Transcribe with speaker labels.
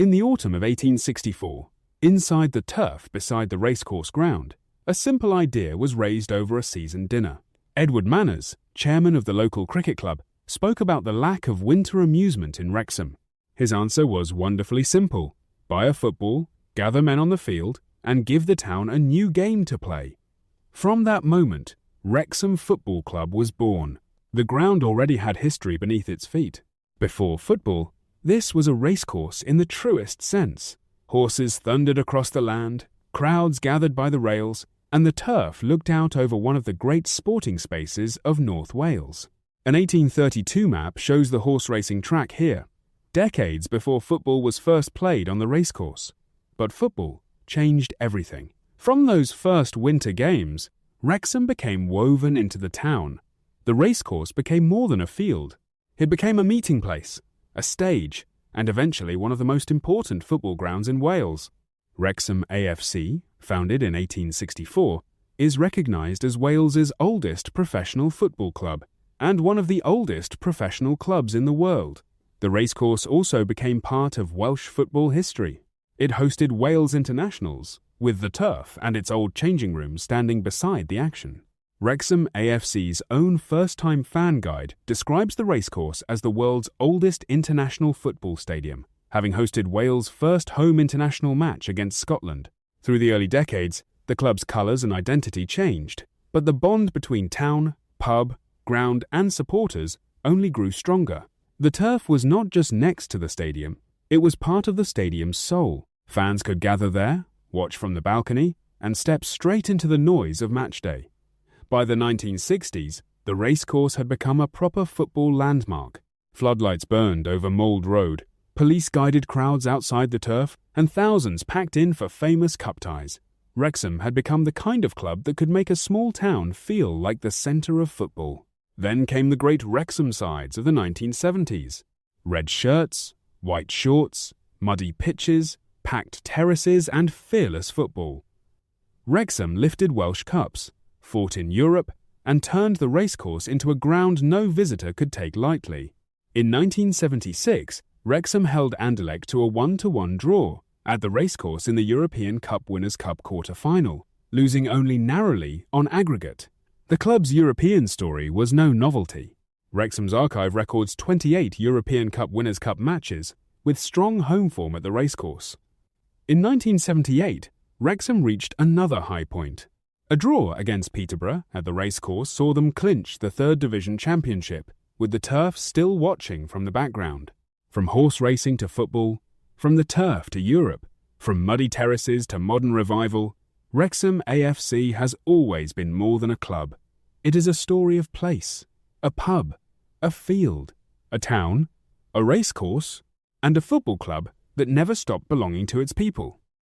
Speaker 1: In the autumn of 1864, inside the turf beside the Racecourse ground, a simple idea was raised over a season dinner. Edward Manners, chairman of the local cricket club, spoke about the lack of winter amusement in Wrexham. His answer was wonderfully simple: buy a football, gather men on the field, and give the town a new game to play. From that moment, Wrexham Football Club was born. The ground already had history beneath its feet. Before football, this was a racecourse in the truest sense. Horses thundered across the land, crowds gathered by the rails, and the turf looked out over one of the great sporting spaces of North Wales. An 1832 map shows the horse racing track here, decades before football was first played on the racecourse. But football changed everything. From those first winter games, Wrexham became woven into the town. The racecourse became more than a field. It became a meeting place, a stage, and eventually one of the most important football grounds in Wales. Wrexham AFC, founded in 1864, is recognised as Wales's oldest professional football club and one of the oldest professional clubs in the world. The racecourse also became part of Welsh football history. It hosted Wales internationals, with the turf and its old changing room standing beside the action. Wrexham AFC's own first-time fan guide describes the racecourse as the world's oldest international football stadium, having hosted Wales' first home international match against Scotland. Through the early decades, the club's colours and identity changed, but the bond between town, pub, ground and supporters only grew stronger. The turf was not just next to the stadium, it was part of the stadium's soul. Fans could gather there, watch from the balcony, and step straight into the noise of match day. By the 1960s, the racecourse had become a proper football landmark. Floodlights burned over Mould Road, police guided crowds outside the turf, and thousands packed in for famous cup ties. Wrexham had become the kind of club that could make a small town feel like the centre of football. Then came the great Wrexham sides of the 1970s. Red shirts, white shorts, muddy pitches, packed terraces and fearless football. Wrexham lifted Welsh cups, fought in Europe, and turned the racecourse into a ground no visitor could take lightly. In 1976, Wrexham held Anderlecht to a 1-1 draw at the racecourse in the European Cup Winners' Cup quarter-final, losing only narrowly on aggregate. The club's European story was no novelty. Wrexham's archive records 28 European Cup Winners' Cup matches, with strong home form at the racecourse. In 1978, Wrexham reached another high point. A draw against Peterborough at the racecourse saw them clinch the Third Division Championship, with the turf still watching from the background. From horse racing to football, from the turf to Europe, from muddy terraces to modern revival, Wrexham AFC has always been more than a club. It is a story of place, a pub, a field, a town, a racecourse, and a football club that never stopped belonging to its people.